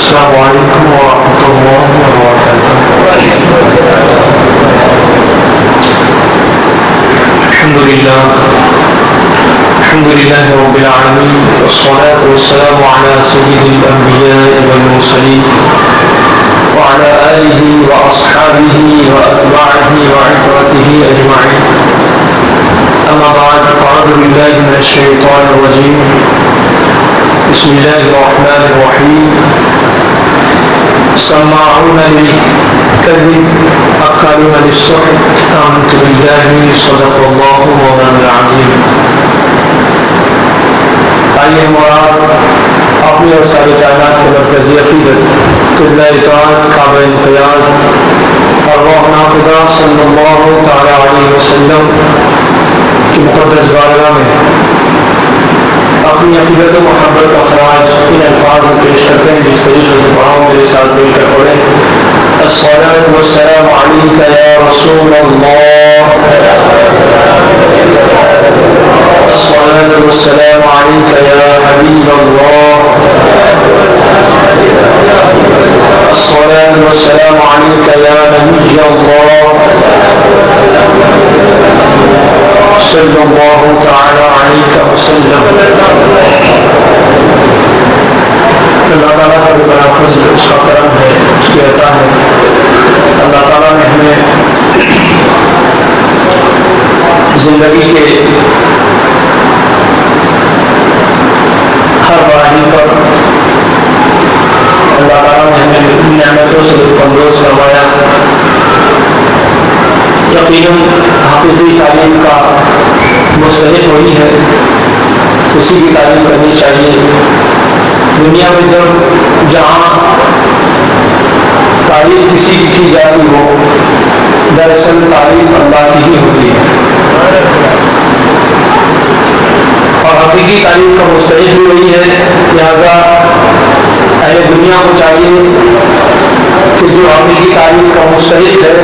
السلام علیکم ورحمۃ اللہ وبرکاتہ۔ الحمد للہ رب العالمین والصلاة والسلام على سید الانبیاء والمرسلین وعلى آلہ واصحابہ واتباعہ وعترتہ اجمعین، اما بعد فاعوذ باللہ من الشیطان الرجیم، بسم اللہ الرحمن الرحیم۔ سماعون للکذب اکالون للسحت، آمنت باللہ صدق اللہ مولانا العظیم۔ آئیے ہمارا اپنی اور ساری کائنات کے مرکزی عقیدت قبلہ اطاعت کعبہ انقیاد ارواح نافذہ صلی اللہ تعالی علیہ وسلم کی مقدس بارگاہ میں اپنی عقیدت و محبت کا خراج ان الفاظ میں پیش کرتے ہیں جس طریقے سے پڑھاؤں میرے ساتھ مل کر پڑھیں۔ الصلاة والسلام علیک یا رسول اللہ، الصلاة والسلام علیک یا حبیب اللہ، الصلاة والسلام علیک یا نبی اللہ، صلی اللہ تعالی علیہ وسلم۔ اللہ تعالیٰ کا بڑا فضل اس کا کرم ہے، اس کی عطا ہے۔ اللہ تعالیٰ نے ہمیں زندگی کے ہر براہی پر اللہ تعالیٰ نے ہمیں نعمتوں سے لطف اندوز فرمایا۔ یقیناً حقیقی تعریف کا مستحق وہی ہے، اسی کی تعریف کرنی چاہیے۔ دنیا میں جب جہاں تعریف کسی کی کی جاتی ہو، دراصل تعریف اللہ کی ہی ہوتی ہے، اور حقیقی تعریف کا مستحق بھی وہی ہے۔ لہذا اہل دنیا کو چاہیے کہ جو حقیقی تعریف کا مستحق ہے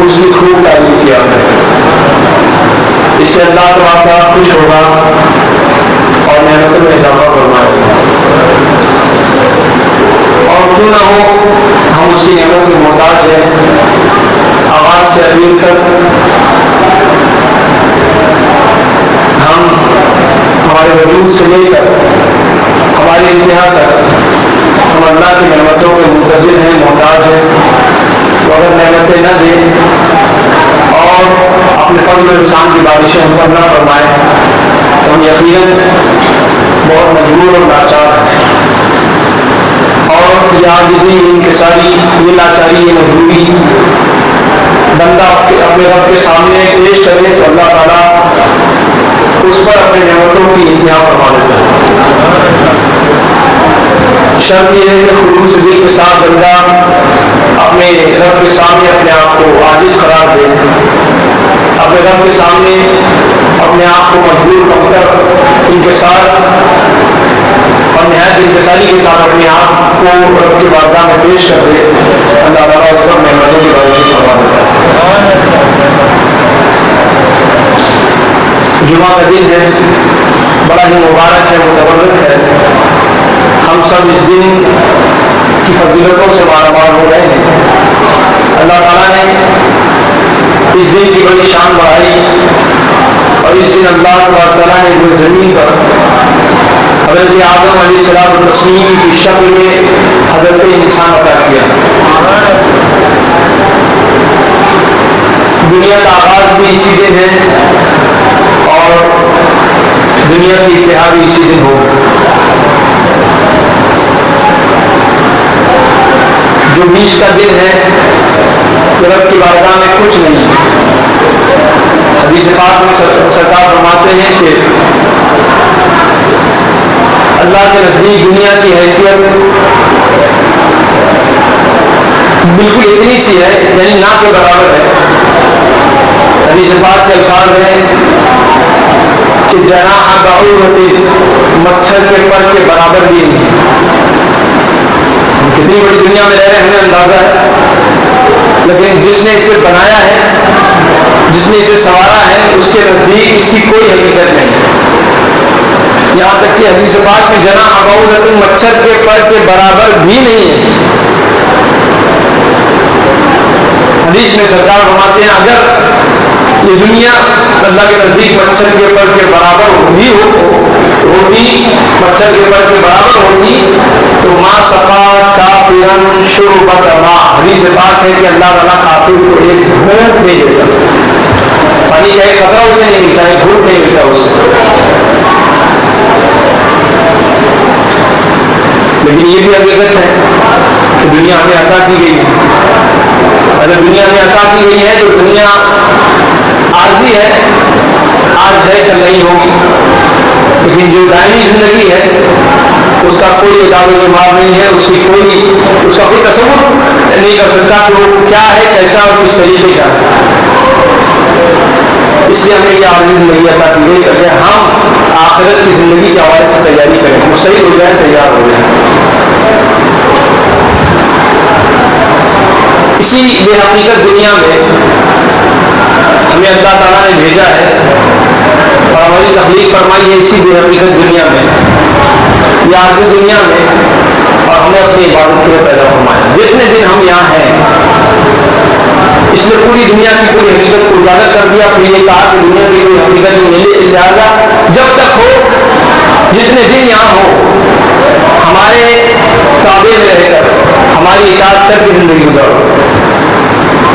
اس کی خوب تعریف کیا ہے، اس سے اللہ تعالیٰ خوش ہوگا اور نعمتوں میں اضافہ فرمائے گا۔ اور کیوں نہ ہو ہم اس کی نعمت کے محتاج ہیں، آغاز سے اخیر تک ہم ہمارے وجود سے لے کر ہماری انتہا تک ہم اللہ کی نعمتوں کے منتظر ہیں، محتاج ہیں۔ تو اگر نعمتیں نہ دیں اور اپنے فضل و احسان کی بارشیں ہم پر نہ فرمائیں تو ہم یقیناً بہت مجبور اور لاچار ہیں۔ اور یہ عاجزی، انکساری، یہ لاچاری، یہ مجبوری بندہ اپنے رب کے سامنے پیش کرے تو اللہ تعالیٰ اس پر اپنے نعمتوں کی انتہا فرما دیتا ہے۔ شرط یہ ہے کہ خلوص دل کے ساتھ بندہ اپنے رب کے سامنے اپنے آپ کو عاجز قرار دے، اپنے رب کے سامنے اپنے آپ کو مجبور کر انکسار اور نہایت انکساری کے ساتھ اپنے آپ کو رب کی بارگاہ میں پیش کر دے، اللہ تعالیٰ اس پر نعمتوں کی بارش فرما دیتا ہے۔ جمعہ کا دن ہے، بڑا ہی مبارک ہے، متبرک ہے۔ ہم سب اس دن کی فضیلتوں سے مالامال ہو رہے ہیں۔ اللہ تعالیٰ نے اس دن کی بڑی شان بڑھائی، اور اس دن اللہ تعالیٰ نے زمین پر حضرت آدم علیہ السلام تسلیم کی شکل میں حضرت انسان عطا کیا۔ دنیا کا آغاز بھی اسی دن ہے اور دنیا کی انتہا بھی اسی دن ہوگی۔ جو بیچ کا دن ہے رب کی بارگاہ میں کچھ نہیں۔ حدیث پاک میں سرکار فرماتے ہیں کہ اللہ کے نزدیک دنیا کی حیثیت بالکل اتنی سی ہے، یعنی نہ کے برابر ہے۔ حدیث پاک کے الفاظ ہیں کہ جناح بعوضۃ، مچھر کے پر کے برابر بھی نہیں۔ کتنی بڑی دنیا میں رہ رہے ہیں ہمیں اندازہ ہے، لیکن جس نے اسے بنایا ہے، جس نے اسے سنوارا ہے، اس کے نزدیک اس کی کوئی حقیقت نہیں۔ یہاں تک کہ حدیث پاک میں جناح بعوضۃ مچھر کے پر کے برابر بھی نہیں ہے. حدیث میں سرکار فرماتے ہیں اگر یہ دنیا اللہ کے نزدیک مچھر کے پر کے برابر ہوتی مچھر کے پر کے برابر ہوتی تو ما سقا کافرا شربۃ ماء. حدیث پاک ہے کہ اللہ تعالیٰ کافر کو ایک گھونٹ نہیں دیتا, پانی کا ایک قطرہ اسے نہیں ملتا, ایک گھونٹ نہیں ملتا اسے. لیکن یہ بھی حقیقت ہے کہ دنیا ہمیں عطا کی گئی ہے. اگر دنیا میں عطا کی گئی ہے تو دنیا عارضی ہے, آج ہے کل نہیں ہوگی. لیکن جو دائمی زندگی ہے اس کا کوئی اعداد و شمار نہیں ہے, اس کا کوئی تصور نہیں کر سکتا کہ وہ کیا ہے, کیسا اور کس طریقے کا. اس لیے ہمیں یہ عارضی زندگی عطا کی گئی تاکہ ہم آخرت کی زندگی کے حوالے سے تیاری کریں, مستعد ہو جائیں, تیار ہو جائیں. اسی بے حقیقت دنیا میں ہمیں اللہ تعالیٰ نے بھیجا ہے اور ہماری تخلیق فرمائی ہے اسی بے حقیقت دنیا میں, یہ عارضی دنیا میں, اور ہمیں اپنی عبادت کے لیے پیدا فرمایا. جتنے دن ہم یہاں ہیں اس نے پوری دنیا کی پوری حقیقت کو اجاگر کر دیا. پھر یہ کہا کہ دنیا کی کوئی حقیقت نہیں, لہٰذا جب تک ہو, جتنے دن یہاں ہو, ہمارے تابع میں رہ کر ہماری اطاعت کر کی زندگی گزارو.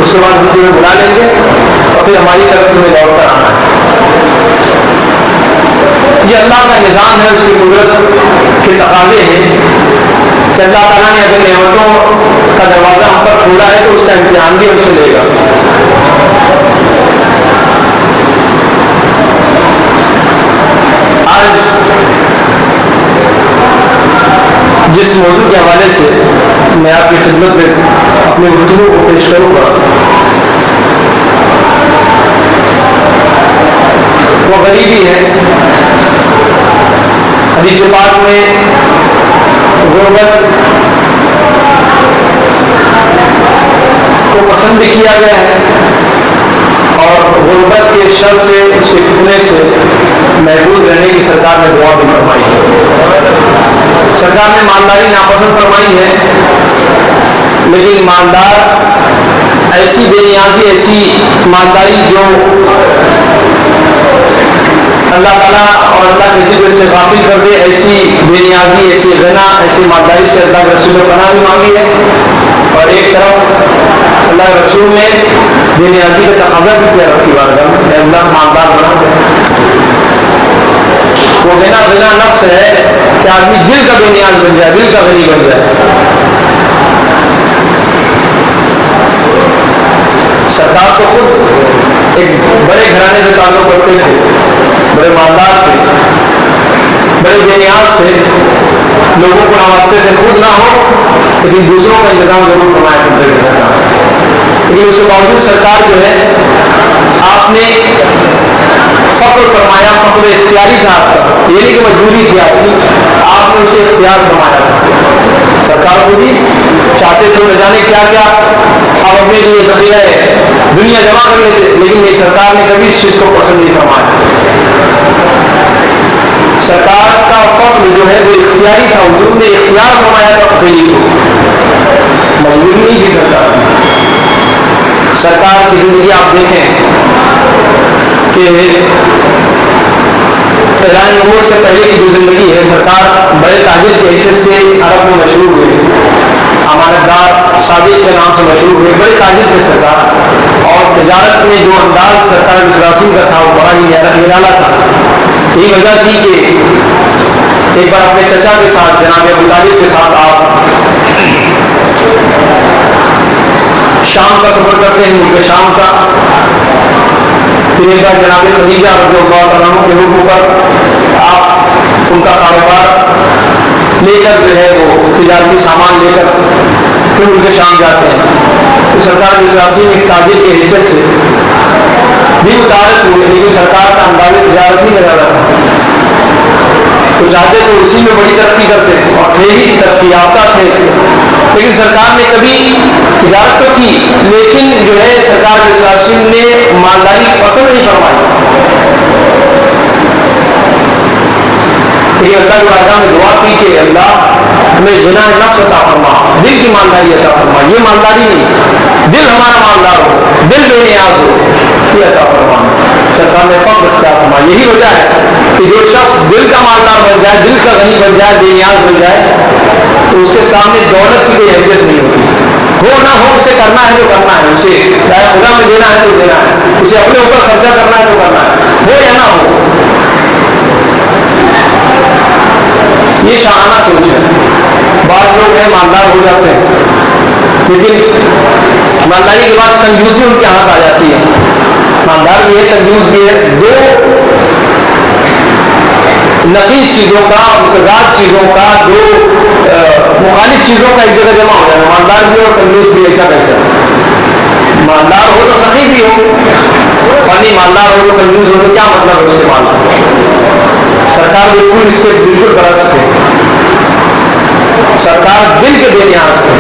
اس کے بعد ہم تمہیں بلا لیں گے اور پھر ہماری طرف تمہیں لوٹ کر آنا ہے. یہ اللہ کا نظام ہے, اس کی قدرت کے تقاضے ہیں کہ اللہ تعالیٰ نے اگر نعمتوں کا دروازہ ہم پر کھولا ہے تو اس کا امتحان بھی ہم سے لے گا. آج جس موضوع کے حوالے سے میں آپ کی خدمت میں اپنی گفتگو کو پیش کروں گا وہ غریبی ہے. حدیث پاک میں غربت کو پسند بھی کیا گیا ہے اور غربت کے شر سے, اس کے فتنے سے محفوظ رہنے کی سرکار نے دعا بھی فرمائی ہے. سرکار نے مالداری ناپسند فرمائی ہے, لیکن مالدار ایسی بے نیازی, ایسی مالداری جو اللہ تعالیٰ اور اللہ کے ذکر سے غافل کر دے, ایسی بے نیازی, ایسی غنا, ایسی مالداری سے اللہ کے رسول نے پناہ بھی مانگی ہے. اور ایک طرف اللہ کے رسول نے بے نیازی کا تقاضا بھی کیا رب کی بارگاہ میں, اللہ مالدار بنا دے. وہ غنا نفس ہے کہ آدمی دل کا بے نیاز بن جائے, دل کا غنی بن جائے. سرکار تو خود ایک بڑے گھرانے سے تعلق رکھتے تھے, بڑے مالدار تھے, بڑے بے نیاز تھے, لوگوں کو نوازتے تھے, خود نہ ہو لیکن دوسروں کا انتظام ضرور فرمایا کرتے تھے سرکار. لیکن اس کے باوجود سرکار جو ہے آپ نے فقر فرمایا, فقر اختیاری تھا آپ کا, یہ نہیں کہ مجبوری تھی آپ کی, آپ نے اسے اختیار فرمایا تھا. سرکار کو بھی چاہتے تھے نہ جانے کیا کیا آپ اپنے لیے ذخیرہ دنیا جمع کر لیتے, لیکن یہ سرکار نے کبھی اس چیز کو پسند نہیں فرمایا. سرکار کا فقر جو ہے وہ اختیاری تھا, حضور نے اختیار فرمایا تھا فقیری کو, مجبوری نہیں تھی سرکار کی. سرکار کی زندگی آپ دیکھیں کہ اعلان نبوت سے پہلے کی جو زندگی ہے, سرکار بڑے تاجر کی حیثیت سے عرب میں مشہور ہوئے, امانت دار صادق کے نام سے مشہور ہوئے, بڑے تاجر تھے سرکار. اور تجارت میں جو انداز سرکار وسراسی کا تھا وہ بڑا ہی نرالا تھا. یہی وجہ تھی کہ ایک بار اپنے چچا کے ساتھ جناب ابو طالب کے ساتھ آپ شام کا سفر کرتے ہیں, ملک شام کا. پھر ایک بار جناب خدیجہ رضی اللہ تعالیٰ عنہ کے حکم پر آپ ان کا کاروبار لے کر جو ہے وہ تجارتی سامان لے کر پھر ملک شام جاتے ہیں. تو سرکار وسراسی میں ایک تاجر کی حیثیت سے بھی متعارف ہوئے, لیکن سرکار کا انداز تجارت ہی نظر رہا, تو چاہتے تو اسی میں بڑی ترقی کرتے اور تھے ہی ترقی یافتہ تھے. لیکن سرکار نے کبھی تجارت تو کی, لیکن جو ہے سرکار وسراسی نے مالداری پسند نہیں فرمائی. لیکن اللہ کی بارگاہ میں دعا کی کہ اللہ ہمیں غنا نفس عطا فرما، دل کی مالداری عطا فرما. یہ مالداری نہیں، دل ہمارا مالدار ہو، دل بے نیاز ہو، یہ عطا فرما. سرکار نے فقر اختیار فرما. یہی وجہ ہے کہ جو شخص دل کا مالدار بن جائے، دل کا غنی بن جائے، بے نیاز بن جائے، تو اس کے سامنے دولت کی کوئی حیثیت نہیں ہوتی. ہو نہ ہو اسے کرنا ہے تو کرنا ہے، اسے خدا میں دینا ہے تو دینا ہے، اسے اپنے اوپر خرچہ کرنا ہے تو کرنا ہے، ہو یا نہ ہو. یہ شاہانہ سوچ ہے. بعض لوگ ہیں مالدار ہو جاتے ہیں لیکن مالداری کے بعد کنجوسی ان کے ہاتھ آ جاتی ہے. مالدار بھی ہے، کنجوس بھی ہے. دو نقیص چیزوں کا، متضاد چیزوں کا، دو مخالف چیزوں کا ایک جگہ جمع ہو جائے. مالدار بھی اور کنجوس بھی. ایسا کیسا؟ مالدار ہو تو سخی بھی ہو، اور نہیں مالدار ہو تو کنجوس ہو، تو کیا مطلب ہے اس کے مال کا؟ سرکار بالکل اس کے بالکل برعکس تھے. سرکار دل کے بے نیاز تھے.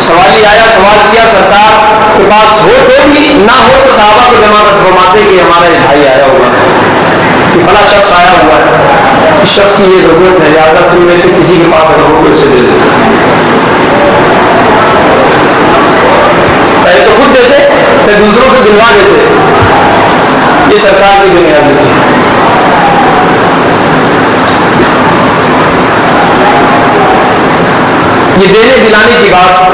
سوالی آیا، سوال کیا، سرکار کے پاس ہو تو بھی، نہ ہو تو صحابہ کو جمع کر فرماتے کہ ہمارا ایک بھائی آیا ہوا ہے، کہ فلاں شخص آیا ہوا ہے، اس شخص کی یہ ضرورت ہے، لہٰذا تم میں سے کسی کے پاس اگر ہو تو اسے دے دو. پہلے تو خود دیتے، پھر دوسروں سے دلوا دیتے. یہ سرکار کی بے نیازی تھی. یہ دینے دلانے کی بات،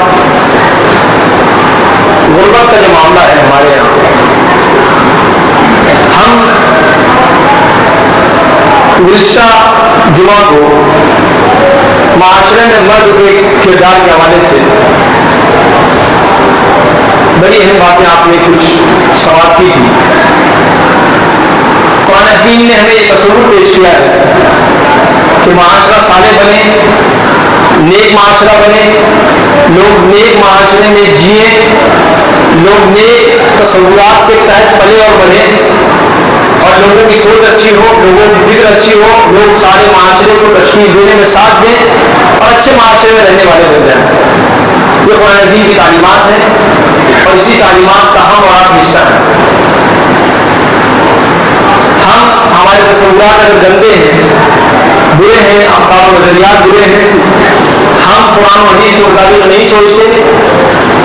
غربت کا جو معاملہ ہے ہمارے یہاں، ہم گزشتہ جمعہ کو معاشرے میں مرد کے کردار کے حوالے سے بڑی اہم باتیں آپ نے کچھ سماعت کی تھی. قرآن حکیم نے ہمیں یہ تصور پیش کیا ہے کہ معاشرہ صالح بنے، نیک معاشرہ بنے، لوگ نیک معاشرے میں جئیں، لوگ نیک تصورات کے تحت پلے اور بڑھیں، اور لوگوں کی سوچ اچھی ہو، لوگوں کی فکر اچھی ہو، لوگ سارے معاشرے کو تشکیل دینے میں ساتھ دیں اور اچھے معاشرے میں رہنے والے بن جائیں. یہ قرآن عظیم کی تعلیمات ہیں اور اسی تعلیمات کا ہم اور آپ حصہ ہیں. ہمارے تصورات اگر گندے ہیں، برے ہیں، افکار و نظریات برے ہیں، ہم قرآن و حدیث کے مطابق نہیں سوچتے،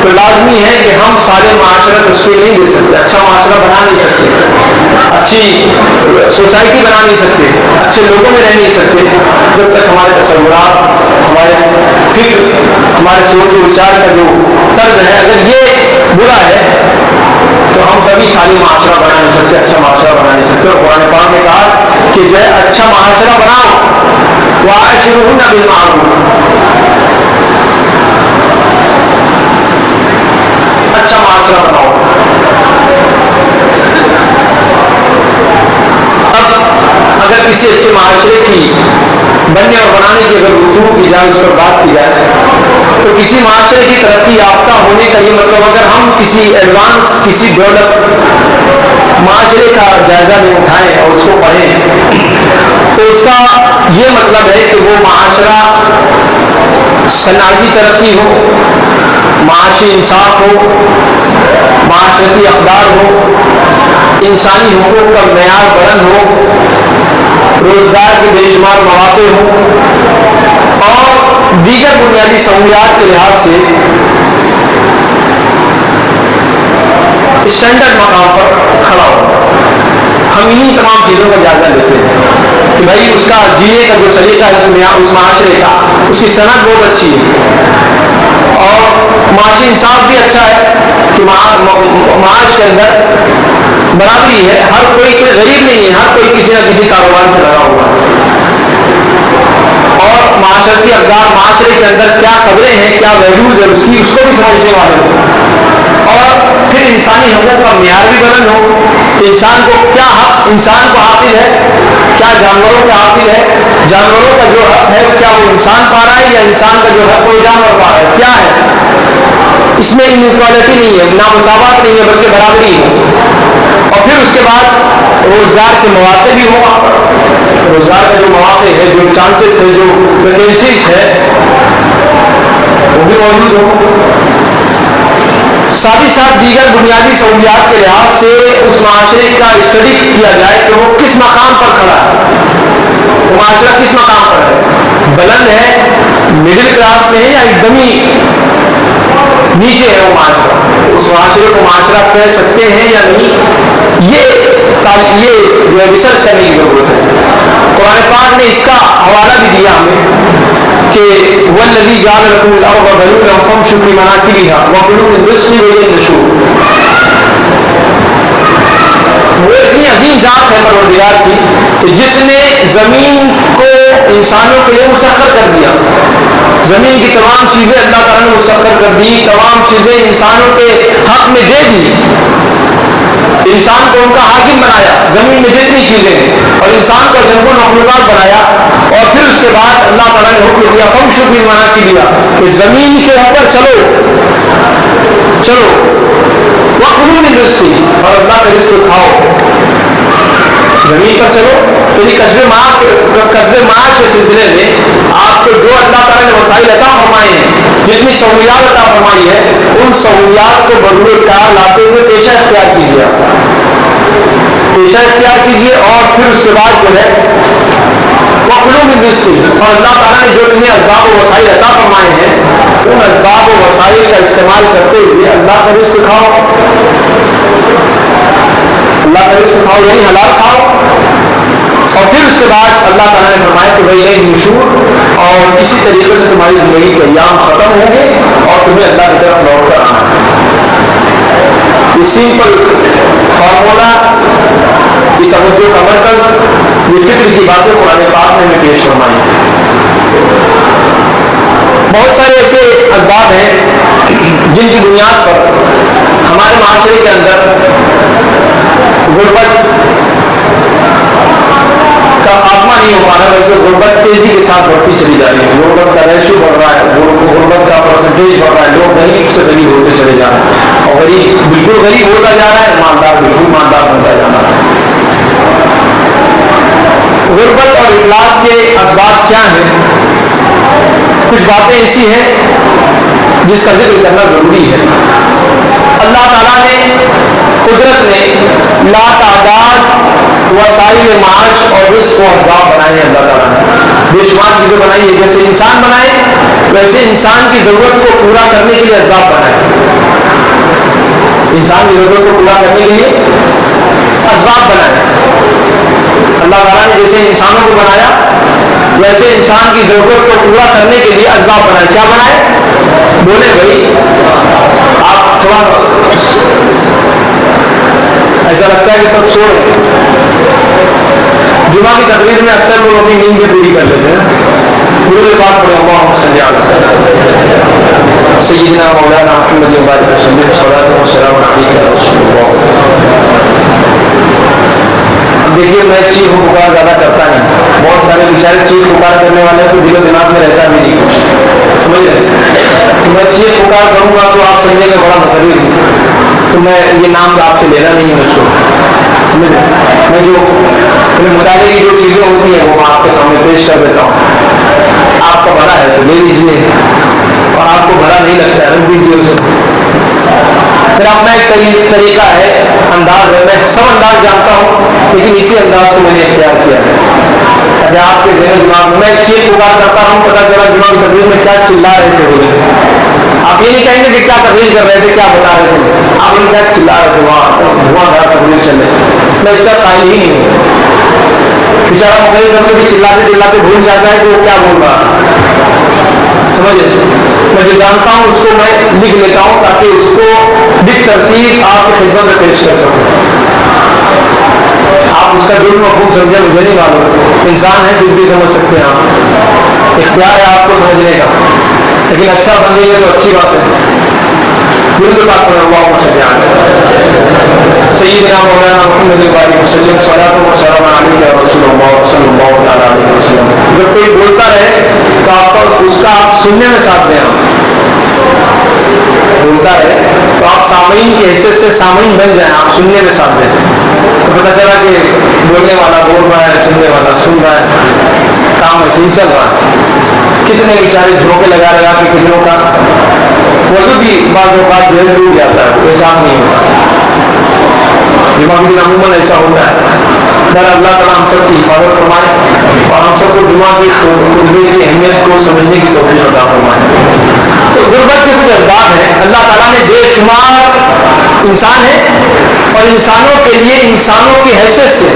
تو لازمی ہے کہ ہم سارے معاشرہ تشکیل نہیں دے سکتے، اچھا معاشرہ بنا نہیں سکتے، اچھی سوسائٹی بنا نہیں سکتے، اچھے لوگوں میں رہ نہیں سکتے، جب تک ہمارے تصورات، ہمارے فکر، ہمارے سوچ و وچار کا جو طرز ہے اگر یہ برا ہے تو ہم کبھی ساری معاشرہ بنا نہیں سکتے، اچھا معاشرہ بنا نہیں سکتے. اور قرآن پاک نے کہا کہ جو ہے اچھا معاشرہ بناؤ، وَعَاشِرُهُنَّ بِالْمَعْرُوفِ، اچھا معاشرہ بناؤ. اب اگر کسی اچھے معاشرے کی بننے اور بنانے کی اگر گفتگو کی جائے، اس پر بات کی جائے، تو کسی معاشرے کی ترقی یافتہ ہونے کا یہ مطلب، اگر ہم کسی ایڈوانس، کسی ڈیولپ معاشرے کا جائزہ میں اٹھائیں اور اس کو پڑھیں، تو اس کا یہ مطلب ہے کہ وہ معاشرہ صنعتی ترقی ہو، معاشی انصاف ہو، معاشرتی اقدار ہو، انسانی حقوق کا معیار بلند ہو، روزگار کے بے شمار مواقع ہوں، اور دیگر بنیادی سہولیات کے لحاظ سے اسٹینڈرڈ مقام پر کھڑا ہو. ہم انہی تمام چیزوں کا جائزہ لیتے ہیں کہ بھائی اس کا جینے کا جو سلیقہ ہے اس معاشرے کا، اس کی صنعت بہت اچھی ہے، اور معاشی انصاف بھی اچھا ہے کہ معاش کے اندر برابری ہے، ہر کوئی غریب نہیں ہے، ہر کوئی کسی نہ کسی کاروبار سے لگا ہوا ہے، اور معاشرتی اقدار، معاشرے کے اندر کیا قدریں ہیں، کیا ویلیوز ہے اس کو بھی سمجھنے والے ہو، اور پھر انسانی حقوق کا معیار بھی بلند ہو کہ انسان کو کیا حق انسان کو حاصل ہے، کیا جانوروں کو حاصل ہے، جانوروں کا جو حق ہے کیا وہ انسان پا رہا ہے یا انسان کا جو حق وہ جانور پا رہا ہے، کیا ہے، اس میں انیکوالٹی نہیں ہے، نامساوات نہیں ہے، بلکہ برابری ہے. اور پھر اس کے بعد روزگار کے مواقع بھی ہوں، وہاں پر روزگار کا جو مواقع ہے، جو چانسز ہے، جو ویکینسیز ہے، وہ بھی موجود ہوں. ساتھ ہی ساتھ دیگر بنیادی سہولیات کے لحاظ سے اس معاشرے کا اسٹڈی کیا جائے کہ وہ کس مقام پر کھڑا ہے. وہ معاشرہ کس مقام پر ہے؟ بلند ہے، مڈل کلاس میں ہے، یا ایک دم ہی نیچے ہے وہ معاشرہ؟ اس معاشرے کو معاشرہ کہہ سکتے ہیں یا نہیں، یہ جو ہے ریسرچ کرنے کی ضرورت ہے۔ قرآن پاک نے اس کا حوالہ بھی دیا ہمیں کہ والذی جعل لکم الارض ذلولا فامشوا فی مناکبها وکلوا من رزقہ والیہ النشور۔ وہ اتنی عظیم ذات ہے پروردگار کی کہ جس نے زمین کو انسانوں کے لیے مسخر کر دیا، زمین کی تمام چیزیں اللہ تعالیٰ نے مسخر کر دی، تمام چیزیں انسانوں کے حق میں دے دی، انسان کو ان کا حاکم بنایا، زمین میں جتنی چیزیں ہیں، اور انسان کو جنب مخلوقات بنایا، اور پھر اس کے بعد اللہ تعالیٰ نے حکم دیا فامشوا فی مناکبها کہ زمین کے اوپر چلو وکلوا من رزقہ، اور اللہ کا رزق کھاؤ، زمین پر چلو۔ تو یہ کسب معاش کے سلسلے میں آپ کو جو اللہ تعالیٰ نے وسائل عطا فرمائے ہیں، جتنی سہولیات عطا فرمائی ہے، ان سہولیات کو بروئے کار لاتے ہوئے پیشہ اختیار کیجیے، اور پھر اس کے بعد جو ہے وکلوا من رزقہ، اور اللہ تعالیٰ نے جو تمہیں اسباب و وسائل عطا فرمائے ہیں، ان اسباب و وسائل کا استعمال کرتے ہوئے اللہ کا رزق کھاؤ، اللہ کا رزق کھاؤ یعنی حلال کھاؤ۔ اور پھر اس کے بعد اللہ تعالیٰ نے فرمایا کہ بھائی نشور، اور اسی طریقے سے تمہاری زندگی کے ایام ختم ہوں گے اور تمہیں اللہ کی طرف لوٹ کر آنا ہے۔ یہ سمپل فارمولا، یہ توجہ کا مرکز، یہ فکر کی باتیں قرآن پاک نے ہمیں پیش فرمائی۔ بہت سارے ایسے اسباب ہیں جن کی بنیاد پر ہمارے معاشرے کے اندر غربت کا خاتمہ نہیں ہو پا رہا، بلکہ غربت تیزی کے ساتھ بڑھتی چلی جا رہی ہے، غربت کا ریشو بڑھ رہا ہے، غربت کا پرسنٹیج بڑھ رہا ہے، لوگ غریب سے غریب ہوتے چلے جا رہے ہیں، اور غریب بالکل غریب ہوتا جا رہا ہے، مالدار بالکل مالدار بنتا جا رہا ہے۔ غربت اور افلاس کے اسباب کیا ہیں؟ کچھ باتیں ایسی ہیں جس کا ذکر کرنا ضروری ہے۔ اللہ تعالیٰ نے، قدرت نے لا تعداد وسائل معاش اور رزق و اسباب بنائے ہیں، اللہ تعالیٰ نے بے شمار چیزیں بنائی ہیں، جیسے انسان بنائے ویسے انسان کی ضرورت کو پورا کرنے کے لیے اسباب بنائے، انسان کی ضرورت کو پورا کرنے کے لیے اسباب بنائے۔ اللہ تعالیٰ نے جیسے انسانوں کو بنایا ویسے انسان کی ضرورت کو پورا کرنے کے لیے اسباب بنائے۔ کیا بنائے؟ بولے بھائی، آپ تھوڑا ایسا لگتا ہے کہ سب سو رہے ہیں۔ جمعہ کی تقریر میں اکثر لوگ اپنی نیند بھی پوری کر لیتے ہیں۔ پورے بات پڑھے اللہم صلی علی سیدنا مولانا محمد وبارک وسلم، صلاۃ والسلام علیک یا رسول اللہ۔ دیکھیے، میں چیخ پکار زیادہ کرتا نہیں، بہت سارے بیچارے چیخ پکار کرنے والے کو دل و دماغ میں رہتا بھی نہیں کچھ، سمجھ رہے؟ تو میں چیخ پکار کروں گا تو آپ سمجھیں گے بڑا مقرر ہوں، تو میں یہ نام آپ سے لینا نہیں ہے مجھ کو، سمجھ رہے؟ میں جو مطالعے کی جو چیزیں ہوتی ہیں وہ میں آپ کے سامنے پیش کر دیتا ہوں، آپ کا بھلا ہے تو لے لیجیے، اور آپ کو بھلا نہیں لگتا ہے رکھ دیجیے اسے۔ پھر اپنا ایک طریقہ ہے، انداز ہے، میں سب انداز جانتا ہوں لیکن اسی انداز کو میں نے اختیار کیا ہے تاکہ آپ کے ذہن دماغ میں میں چیخ پکار کرتا ہوں، پتہ چلا جمعہ کی تقریر میں کیا چلا رہے تھے بولے، آپ یہ نہیں کہیں گے کہ کیا تقریر کر رہے تھے، کیا بتا رہے تھے، آپ نے کیا چلا رہے تھے، وہاں دھواں دھار تقریر چلے، میں اس کا قائل ہی نہیں ہوں۔ بیچارہ مقرر کرنے بھی چلاتے چلاتے بھول جاتا ہے کہ وہ کیا بول رہا ہے، سمجھے؟ میں جو جانتا ہوں اس کو میں لکھ لیتا ہوں تاکہ اس کو بالترتیب آپ کی خدمت میں پیش کر سکوں۔ آپ اس کا جو مفہوم سمجھے مجھے نہیں معلوم، انسان ہے پھر بھی سمجھ سکتے ہیں آپ، اختیار ہے آپ کو سمجھنے کا، لیکن اچھا سمجھیں گے تو اچھی بات ہے۔ دل کی بات کریں، اللہم صلی علی سیدنا مولانا محمد وبارک وسلم، صلاۃ والسلام علیک یا رسول اللہ صلی اللہ علیہ وسلم۔ جب کوئی بولتا رہے تو آپ اس کا آپ سننے میں ساتھ دیں، بولتا ہے تو آپ سامعین کی حیثیت سے سامعین بن جائیں، آپ سننے میں ساتھ دیں، تو پتہ چلا کہ بولنے والا بول رہا ہے، سننے والا سن رہا ہے، کام ایسے ہی چل رہا ہے۔ کتنے بیچارے جھونکے لگا لگا کے کتنوں کا وضو بھی بعض اوقات جو ہے ڈوب جاتا ہے، احساس نہیں ہوتا، دماغ بھی عموماً ایسا ہوتا ہے، در اللہ تعالیٰ ہم سب کی حفاظت فرمائے اور ہم سب کو جمعہ کی خطبے کی اہمیت کو سمجھنے کی توفیق عطا فرمائے. تو غربت کے کچھ اسباب ہیں. اللہ تعالیٰ نے بے شمار انسان ہے اور انسانوں کے لیے انسانوں کی حیثیت سے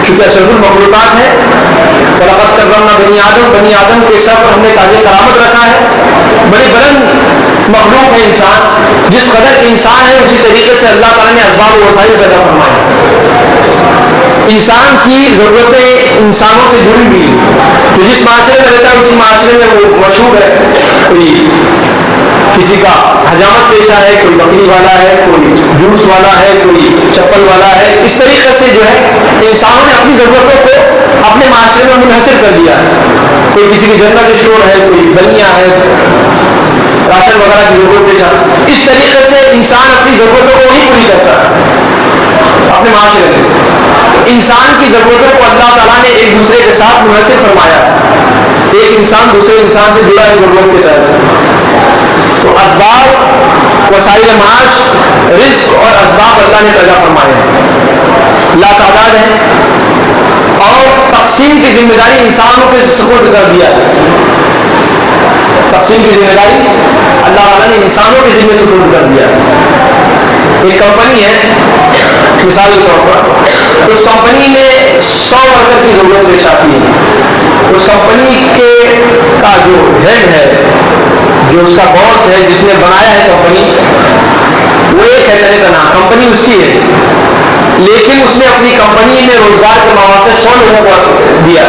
چونکہ اشرف المخلوقات ہے وَلَقَدْ كَرَّمْنَا بَنِي آدم, بنی آدم کے سر پر ہم نے تاج کرامت رکھا ہے. بڑی بلند مخلوق ہے انسان. جس قدر انسان ہے اسی طریقے سے اللہ تعالیٰ نے اسباب و وسائل پیدا فرمائے. انسان کی ضرورتیں انسانوں سے جڑی ہوئی ہیں. جو جس معاشرے میں رہتا ہے اسی معاشرے میں وہ مشہور ہے. کوئی کسی کا حجامت پیشہ ہے, کوئی بکری والا ہے, کوئی جوس والا ہے, کوئی چپل والا ہے. اس طریقے سے جو ہے انسانوں نے اپنی ضرورتوں کو اپنے معاشرے میں منحصر کر دیا ہے. کوئی کسی کی جنرل اسٹور ہے, کوئی بنیا ہے, راشن وغیرہ کی ضرورت پیشہ. اس طریقے سے انسان اپنی ضرورتوں کو وہی پوری کرتا ہے اپنے معاشرے میں. تو انسان کی ضرورتوں کو اللہ تعالیٰ نے ایک دوسرے کے ساتھ منحصر فرمایا. ایک انسان دوسرے انسان سے جڑا ہے ضرورت کے تحت. تو اسباب, وسائل معاش, رزق اور اسباب اللہ نے پیدا فرمائے ہیں, لا تعداد ہیں. اور تقسیم کی ذمہ داری انسانوں کے سپرد کر دیا ہے. تقسیم کی ذمہ داری اللہ تعالیٰ نے انسانوں کے ذمہ سپرد کر دیا ہے. ایک کمپنی ہے مثال کے طور پر, اس کمپنی میں 100 ورکر کی ضرورت پیش آتی ہے. اس کمپنی کے کا جو ہیڈ ہے, جو اس کا باس ہے, جس نے بنایا ہے کمپنی, وہ ایک ہے طرح کا نام, کمپنی اس کی ہے, لیکن اس نے اپنی کمپنی میں روزگار کے مواقع 100 لوگوں کو دیا.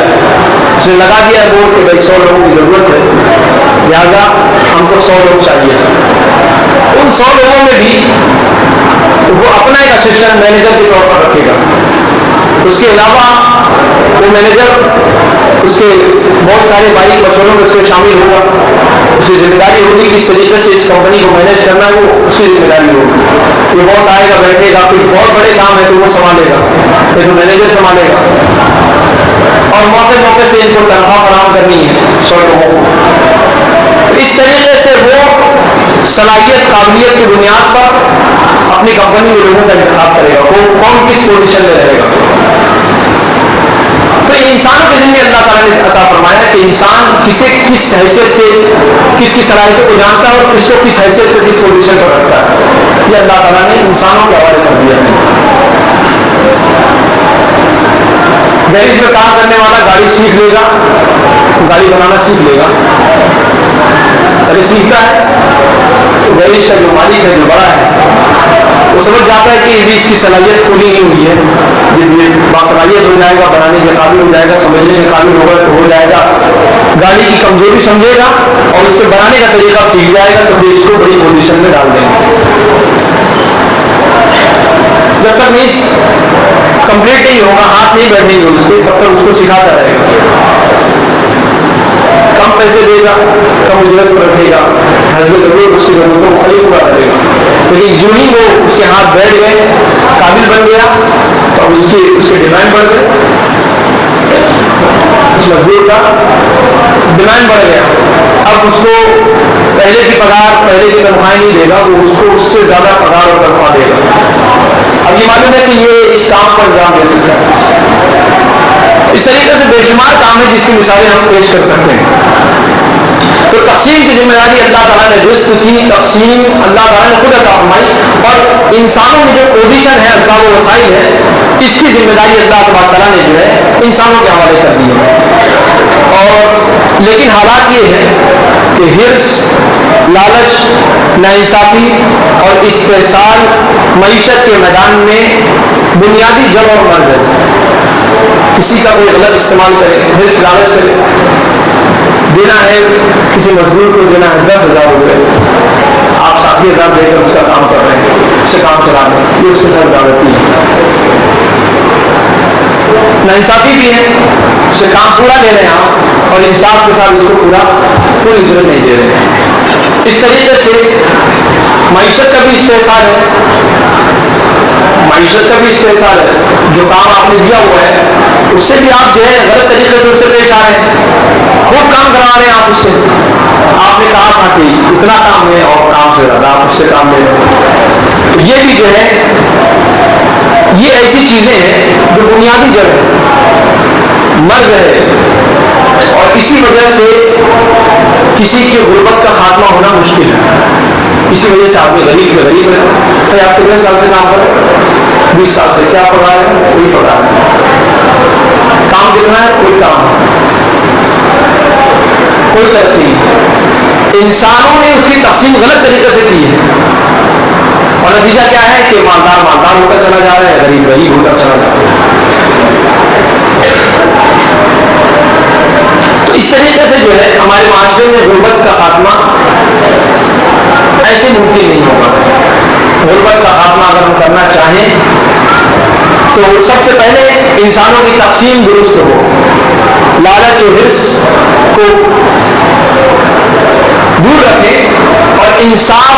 اس نے لگا دیا بورڈ کہ بھائی 100 لوگوں کی ضرورت ہے, لہٰذا ہم کو 100 لوگ چاہیے. ان 100 لوگوں میں بھی وہ اپنا ایک اسسٹنٹ مینیجر کے طور پر رکھے گا. اس کے علاوہ وہ مینیجر اس کے بہت سارے باریک مشوروں میں اس کے شامل ہوگا. اس کی ذمہ داری ہوگی کس طریقے سے اس کمپنی کو مینیج کرنا ہے, وہ اس کی ذمہ داری ہوگی. یہ بہت آئے گا, بیٹھے گا, کوئی بہت بڑے کام ہے تو وہ سنبھالے گا, پھر تو مینیجر سنبھالے گا. اور موقع موقع سے ان کو تنخواہ فراہم کرنی ہے 100 لوگوں کو. تو اس طریقے سے وہ صلاحیت قابلیت کی بنیاد پر اپنی کمپنی کے لوگوں کا انتخاب کرے گا, کون کس پوزیشن میں رہے گا. تو انسانوں کے ذمہ اللہ تعالیٰ نے عطا فرمایا کہ انسان کسے کس حیثیت سے کس کی صلاحیتوں کو جانتا ہے اور کس کو کس حیثیت سے کس پوزیشن پر رکھتا ہے. یہ اللہ تعالیٰ نے انسانوں کے حوالے کر دیا ہے. گیریج میں کام کرنے والا گاڑی سیکھ لے گا, گاڑی بنانا سیکھ لے گا. پہلے سیکھتا ہے تو گیریج کا جو مالک ہے, جو بڑا ہے, وہ سمجھ جاتا ہے کہ اس کی صلاحیت پوری نہیں ہوئی ہے. جب یہ باصلاحیت ہو جائے گا, بنانے کے قابل ہو جائے گا, سمجھنے کے قابل ہوگا تو ہو جائے گا. گاڑی کی کمزوری سمجھے گا اور اس کے بنانے کا طریقہ سیکھ جائے گا, تو پھر اس کو بڑی پوزیشن میں ڈال دیں گے. جب تک نہیں کمپلیٹ نہیں ہوگا, ہاتھ نہیں بیٹھیں گے اس کے, تب تک اس کو سکھاتا رہے گا. کم پیسے دے گا, کم اجرت پر رکھے گا, حسب ضرورت اس کی ضرورتوں کو خالی پورا کرے گا. لیکن جو ہی وہ اس کے ہاتھ بیٹھ گئے, قابل بن گیا, تو اب اس کے ڈیمانڈ بڑھ گئے, اس مزدور کا ڈیمانڈ بڑھ گیا. اب اس کو پہلے کی پگار, پہلے کی تنخواہیں نہیں دے گا, وہ اس کو اس سے زیادہ پگار اور تنخواہ دے گا. اب یہ معلوم ہے کہ یہ اس کام پر انجام دے سکتا ہے. اس طریقے سے بے شمار کام ہے جس کی مثالیں ہم پیش کر سکتے ہیں. تو تقسیم کی ذمہ داری اللہ تعالیٰ نے رزق کی تقسیم اللہ تعالیٰ نے خود عطا فرمائی, اور انسانوں میں جو پوزیشن ہے, اسباب و وسائل ہے, اس کی ذمہ داری اللہ تعالیٰ نے جو ہے انسانوں کے حوالے کر دی ہے. اور لیکن حالات یہ ہے کہ حرص, لالچ, ناانصافی اور استحصال معیشت کے میدان میں بنیادی جڑ اور مرض ہے. کسی کا کوئی غلط استعمال کرے, حرص لالچ کرے. دینا ہے کسی مزدور کو دینا ہے 10,000 روپے, آپ 60,000 دے کر اس کا کام کر رہے ہیں, اس سے کام چلا رہے ہیں, یہ اس کے ساتھ زیادتی ہے. ناانصافی بھی ہے, اس سے کام پورا لے رہے ہیں آپ اور انصاف کے ساتھ اس کو پوری اجرت نہیں دے رہے ہیں. اس طریقے سے معیشت کا بھی استحصال ہے, معیشت کا بھی استحصال ہے. جو کام آپ نے دیا ہوا ہے اس سے بھی آپ جو ہے غلط طریقے سے اس سے پیش آ رہے ہیں, خوب کام کرا رہے ہیں آپ اس سے. آپ نے کہا تھا کہ اتنا کام ہے اور کام سے زیادہ آپ اس سے کام لے رہے ہیں. تو یہ بھی جو ہے یہ ایسی چیزیں ہیں جو بنیادی جڑ ہے، مرض ہے، اور اسی وجہ سے کسی کی غربت کا خاتمہ ہونا مشکل ہے. اسی وجہ سے آدمی غریب کے غریب ہے. بھائی آپ کتنے سال سے کام کر رہے ہیں؟ 20 سال سے. کیا پگار ہے؟ کوئی پگار نہیں. کام کتنا ہے؟ کوئی کام نہیں، کوئی ترقی نہیں. انسانوں نے اس کی تقسیم غلط طریقے سے کی ہے، اور نتیجہ کیا ہے کہ مالدار مالدار ہوتا چلا جا رہا ہے، غریب غریب ہوتا چلا جا رہا ہے. تو اس طریقے سے جو ہے ہمارے معاشرے میں غربت کا خاتمہ ایسے ممکن نہیں ہوگا. غربت کا خاتمہ اگر ہم کرنا چاہیں تو سب سے پہلے انسانوں کی تقسیم درست ہو، لالچ و حرص کو دور رکھیں اور انصاف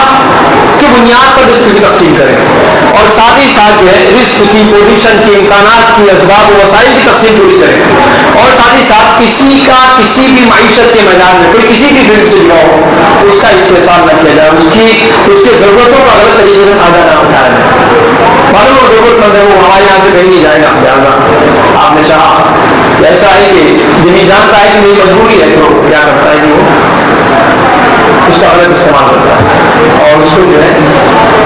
کی بنیاد پر رزق کی تقسیم کریں، اور ساتھ ہی ساتھ جو ہے رزق کی، پوزیشن کی، امکانات کی، اسباب و وسائل کی تقسیم پوری کریں، اور ساتھ ہی ساتھ کسی کا کسی بھی معیشت کے میدان میں کوئی کسی بھی فیلڈ سے جڑا ہو اس کا استحصال نہ کیا جائے، اس کے ضرورتوں کا غلط طریقے سے فائدہ نہ اٹھایا جائے. معلوم وہ ضرورت مند ہے، وہ ہمارے یہاں سے کہیں نہیں جائے گا، لہٰذا آپ نے چاہا کہ ایسا ہے کہ جب یہ جانتا ہے کہ میری مجبوری ہے تو کیا کرتا ہے کہ وہ اس کا غلط استعمال کرتا ہے، اور اس کو جو ہے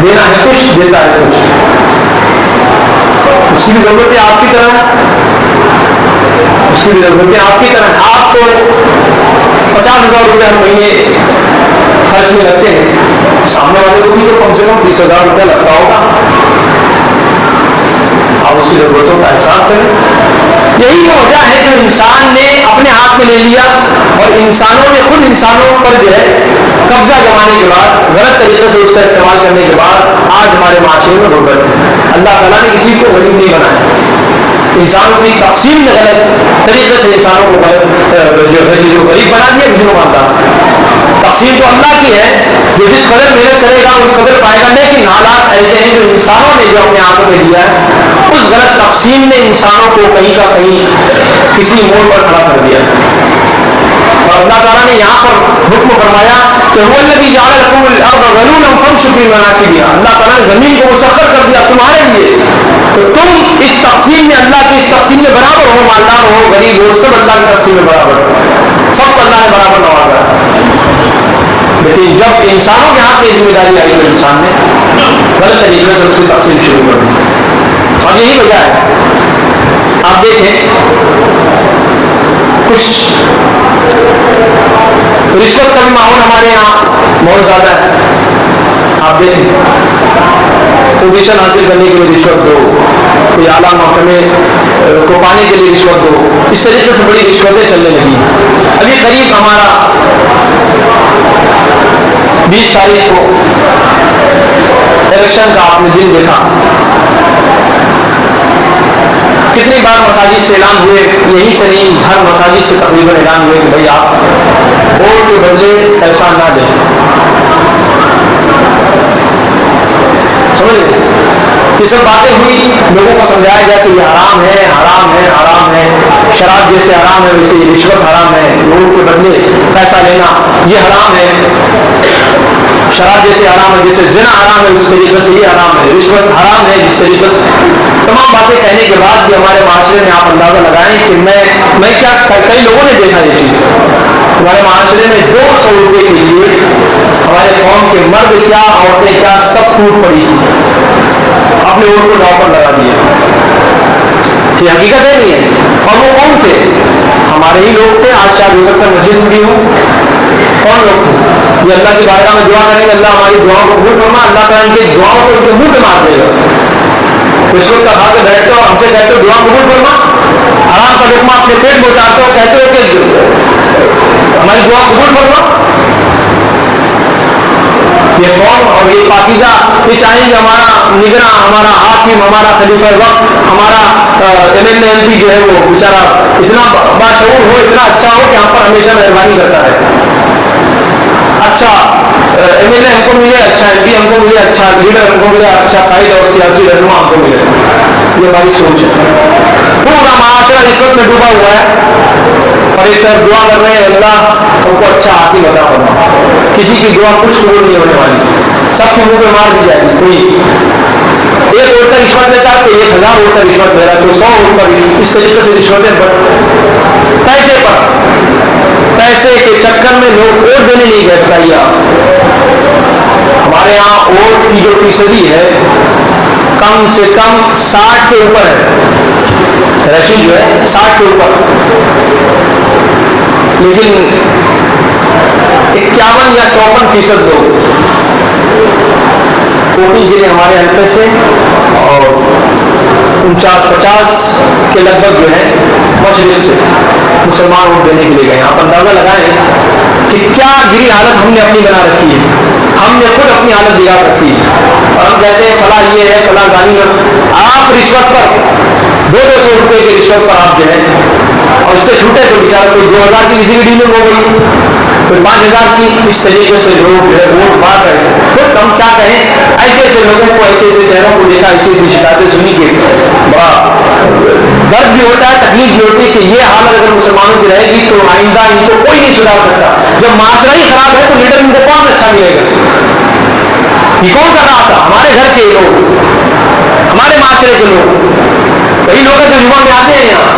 دینا ہے کچھ، دیتا ہے کچھ. اس کی بھی ضرورتیں آپ کی طرح ہیں، اس کی بھی ضرورتیں آپ کی طرح ہیں. آپ کو 50,000 روپے ہر مہینے خرچ میں لگتے ہیں، سامنے والے کو بھی تو کم سے کم 30,000 روپے لگتا ہوگا. آپ اس کی ضرورتوں کا احساس کریں. یہی وہ وجہ ہے جو انسان نے اپنے ہاتھ میں لے لیا، اور انسانوں نے خود انسانوں پر جو ہے قبضہ جمانے کے بعد، غلط طریقے سے اس کا استعمال کرنے کے بعد آج ہمارے معاشرے میں غربت ہے. اللہ تعالیٰ نے کسی کو غریب نہیں بنایا، انسانوں کی تقسیم نے غلط طریقے سے انسانوں کو جو ہے کسی کو غریب بنا دیا، کسی کو مانتا. تقسیم تو اللہ کی ہے، جو جس قدر محنت کرے گا اس قدر پائے گا، لیکن حالات ایسے ہیں جو انسانوں نے جو اپنے ہاتھوں میں دیا ہے، اس غلط تقسیم نے انسانوں کو کہیں کا کہیں کسی موڑ پر کھڑا کر دیا. اور اللہ تعالیٰ نے یہاں پر حکم فرمایا کہ هو الذی جعل لکم الارض ذلولا فامشوا فی مناکبہا. اللہ تعالیٰ نے زمین کو مسخر کر دیا تمہارے لیے، تو تم اس تقسیم میں، اللہ کی اس تقسیم میں برابر ہو، مالدار ہو، غریب ہو، سب اللہ کی تقسیم میں برابر ہو، سب کو اللہ نے برابر نوازا ہے. لیکن جب انسانوں کے ہاتھ میں ذمہ داری آئی تو انسان نے غلط طریقے سے اس کی تقسیم شروع کر دی. اور یہی وجہ ہے آپ دیکھیں کچھ رشوت کا بھی ماحول ہمارے یہاں بہت زیادہ ہے. آپ دیکھیں پوزیشن حاصل کرنے کے لیے رشوت دو، کوئی اعلیٰ محکمے کو پانے کے لیے رشوت دو، اس طریقے سے بڑی رشوتیں چلنے لگی. ابھی قریب ہمارا 20 تاریخ کو الیکشن کا آپ نے دن دیکھا، کتنی بار مساجد سے اعلان ہوئے، یہیں سے نہیں ہر مساجد سے تقریباً اعلان ہوئے کہ بھائی آپ ووٹ کے بدلے پیسہ نہ دیں. سمجھ لیں، یہ سب باتیں ہوئی، لوگوں کو سمجھایا گیا کہ یہ حرام ہے، حرام ہے، حرام ہے. شراب جیسے حرام ہے ویسے یہ رشوت حرام ہے، لوگوں کے بدلے پیسہ لینا یہ حرام ہے. شراب جیسے حرام ہے، جیسے زنا حرام ہے اس طریقے سے یہ حرام ہے، رشوت حرام ہے جس طریقے سے. تمام باتیں کہنے کے بعد بھی ہمارے معاشرے میں آپ اندازہ لگائیں کہ میں کیا، کئی لوگوں نے دیکھا یہ چیز. ہمارے معاشرے میں 200 روپے کے لیے ہمارے قوم کے مرد کیا، عورتیں کیا، سب ٹوٹ پڑی تھی، اپنے ووٹ کو داؤ پر لگا دیا. یہ حقیقت ہے نہیں ہے. اور وہ کون تھے؟ ہمارے ہی لوگ تھے. آج شاید ہو سکتا ہے مسجد میں بھی ہوں. کون لوگ تھے؟ یہ اللہ کی بارگاہ میں دعا کریں گے اللہ ہماری دعاؤں کو قبول فرما. اللہ تعالیٰ ان کی دعاؤں کو ان کے منہ پہ مار دے گا. رشوت کا کھا کے بیٹھتے ہو، ہم سے کہتے ہو دعا قبول فرما، حرام کا لقمہ اپنے پیٹ میں اتارتے ہو، کہتے ہو کہ ہماری دعا قبول فرما. یہ قوم اور یہ پاکیزہ یہ چاہیں کہ ہمارا نگراں، ہمارا حاکم، ہمارا خلیفہ وقت، ہمارا MLA MP جو ہے وہ بیچارہ اتنا باشعور ہو، اتنا اچھا ہو کہ ہم پر ہمیشہ مہربانی کرتا ہے. اچھا MLA ہم کو ملے، اچھا MP ہم کو ملے، اچھا لیڈر ہم کو ملے، اچھا قائد اور سیاسی رہنما ہم کو ملے. یہ ہماری سوچ ہے. پورا معاشرہ رشوت میں ڈوبا ہوا ہے، اور ایک طرف دعا کر رہے ہیں اللہ ہم کو اچھا حاکم عطا فرما. کسی کی دعا کچھ قبول نہیں ہونے والی، سب کے منہ پہ مار دی جائے گی. کوئی ایک عورت رشوت دیتا ہے تو 1,000 1000 اٹھ کر رشوت لے رہا ہے، کوئی 100 اٹھ کر، اس طریقے سے رشوتیں پیسے پر، پیسے کے چکر میں لوگ ووٹ دینے نہیں گئے. بتائیے ہمارے یہاں ووٹ کی جو فیصدی ہے کم سے کم 60 کے اوپر ہے، رشید جو ہے 60 کے اوپر، لیکن 51 یا 54% لوگ ووٹنگ کے لیے ہمارے حلقے سے اور 49-50 کے لگ بھگ جو ہے مشرق سے مسلمان ووٹ دینے کے لیے گئے. آپ اندازہ لگائیں کہ کیا گری حالت ہم نے اپنی بنا رکھی ہے، ہم نے خود اپنی حالت بگاڑ رکھی ہے. اور ہم کہتے ہیں فلاں یہ ہے فلاں ظالم ہے. آپ رشوت پر 200 روپے کی رشوت پر آپ جو ہے، اور اس سے چھوٹے تو بیچارہ کوئی 2000 کی کسی کی ڈیلنگ ہو گئی، کوئی 5000 کی، اس طریقے سے لوگ جو ہے ووٹ بانٹ رہے ہیں. خود ہم کیا کہیں، ایسے ایسے لوگوں کو، ایسے ایسے چہروں کو دیکھا، ایسی ایسی شکایتیں سنی کہ بڑا درد بھی ہوتا ہے، تکلیف بھی ہوتی ہے کہ یہ حالت اگر مسلمانوں کی رہے گی تو آئندہ ان کو کوئی نہیں سدھار سکتا. جب معاشرہ ہی خراب ہے تو لیڈر ان کو کون اچھا ملے گا؟ یہ کون کر رہا تھا؟ ہمارے گھر کے لوگ، ہمارے معاشرے کے لوگ، وہی لوگ جو جمعہ میں آتے ہیں یہاں،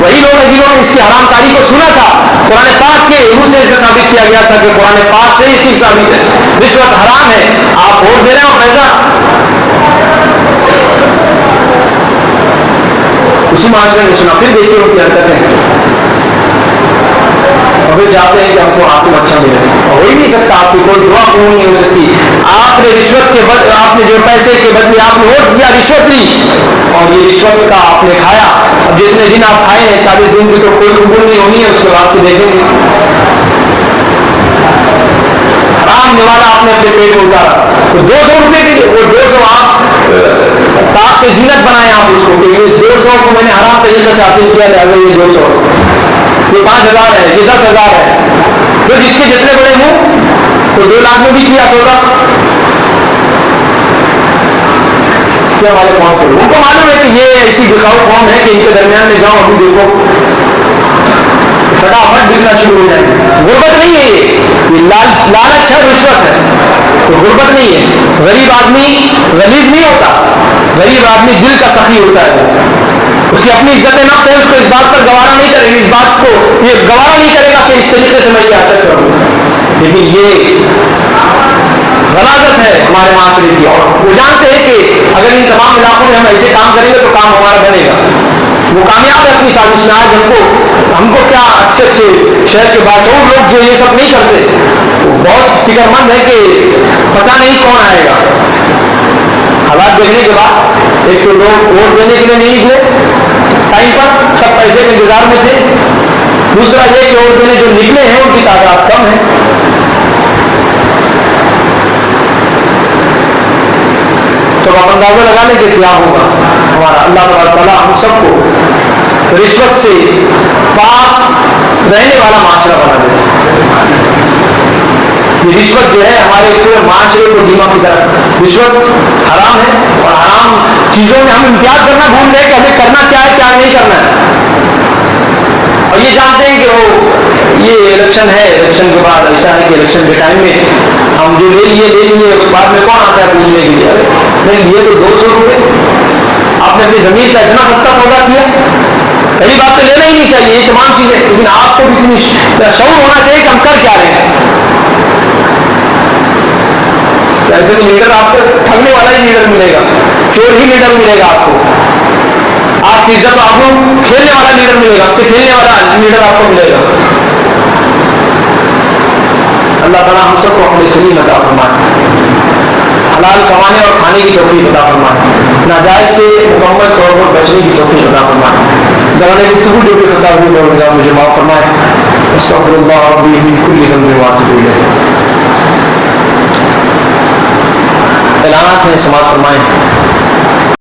وہی لوگ جنہوں نے اس کی حرام کاری کو سنا تھا. قرآن پاک کے روح سے اس کو ثابت کیا گیا تھا کہ قرآن پاک سے یہ چیز ثابت ہے، رشوت حرام ہے. آپ ووٹ دے رہے ہو پیسہ، اسی معاشرے نے سنا. پھر دیکھیے ان کی حرکتیں، اور پھر چاہتے ہیں کہ ہم کو حاکم اچھا ملے، اور ہو ہی نہیں سکتا. آپ کی کوئی دعا قبول نہیں ہو سکتی. آپ نے رشوت کے بدلے، آپ نے جو پیسے کے بدلے آپ نے ووٹ دیا، رشوت لی، اور یہ رشوت کا آپ نے کھایا. اب جتنے دن آپ کھائے ہیں 40 دن کی تو کوئی قبول نہیں ہونی ہے، اس کے بعد کی دیکھیں گے. حرام نوالا آپ نے اپنے پیٹ میں اتارا، تو 200 روپے کے لیے وہ 200 آپ تاپ کے زینت بنائے آپ اس کو کہ یہ 200 کو میں نے حرام طریقے سے حاصل کیا، لہٰذا یہ 200، یہ 5000 ہے، یہ 10,000 ہے. پھر جس کے جتنے بڑے ہوں تو 2 لاکھ میں بھی کیا سودا. کیا والے قوم کو، ان کو معلوم ہے کہ یہ ایسی دکھاؤ قوم ہے کہ ان کے درمیان میں جاؤ ابھی دیکھو فٹافٹ بکنا شروع ہو جائے گی. غربت نہیں ہے یہ لالچ ہے، رشوت ہے، تو غربت نہیں ہے. غریب آدمی غلیظ نہیں ہوتا، غریب آدمی دل کا سخی ہوتا ہے. اس کی اپنی عزت نفس ہے، اس کو اس بات پر گوارا نہیں کرے گا، اس بات کو یہ گوارا نہیں کرے گا کہ اس طریقے سے میں یہ حرکت کروں. لیکن یہ غلاظت ہے ہمارے معاشرے کی، اور وہ جانتے ہیں کہ اگر ان تمام علاقوں میں ہم ایسے کام کریں گے تو کام ہمارا بنے گا. وہ کامیاب ہے اپنی سازش میں. آج ہم کو کیا اچھے اچھے شہر کے بادشاہ لوگ جو یہ سب نہیں کرتے، وہ بہت فکر مند ہے کہ پتہ نہیں کون آئے گا. حالات دیکھنے کے بعد ایک تو لوگ ووٹ دینے کے لیے نہیں نکلے ٹائم پر، سب پیسے کے انتظار میں تھے. دوسرا یہ کہ ووٹ دینے جو نکلے ہیں ان کی تعداد کم ہے. تو آپ اندازہ لگا لیں کہ کیا ہوگا ہمارا. اللہ تعالیٰ ہم سب کو رشوت سے پاک رہنے والا معاشرہ بنا دے. یہ رشوت جو ہے ہمارے پورے معاشرے کو دیمک کی طرف، رشوت حرام ہے، اور حرام چیزوں میں ہم امتیاز کرنا بھول گئے کہ ہمیں کرنا کیا ہے کیا نہیں کرنا ہے. اور یہ جانتے ہیں کہ وہ یہ الیکشن ہے، الیکشن کے بعد ایسا ہے کہ الیکشن کے ٹائم میں ہم جو لے لیے بعد میں کون آتا ہے پوچھنے کے لیے، نہیں یہ تو 200 روپے آپ نے اپنی زمین کا اتنا سستا سودا کیا. پہلی بات تو لینا ہی نہیں چاہیے یہ تمام چیزیں، لیکن آپ کو بھی اتنی شعور ہونا چاہیے کہ ہم کر کیا رہے ہیں. ایسے بھی لیڈر آپ کو ٹھگنے والا ہی لیڈر ملے گا، چور ہی لیڈر ملے گا آپ کو. آپ کی عزت آپ کو کھیلنے والا لیڈر ملے گا، آپ سے کھیلنے والا لیڈر آپ کو ملے گا. اللہ تعالیٰ ہم سب کو اپنے سلیم عطا فرمائے، حلال کمانے اور کھانے کی توفیق عطا فرمائے، ناجائز سے مکمل طور پر بچنے کی توفیق عطا فرمائے. دوران گفتگو جو بھی خطا ہوئی اور مجھے معاف فرمائے. استغفر اللہ ربی من کل ذنب واتوب الیہ. اعلانات ہیں، سماعت فرمائیں.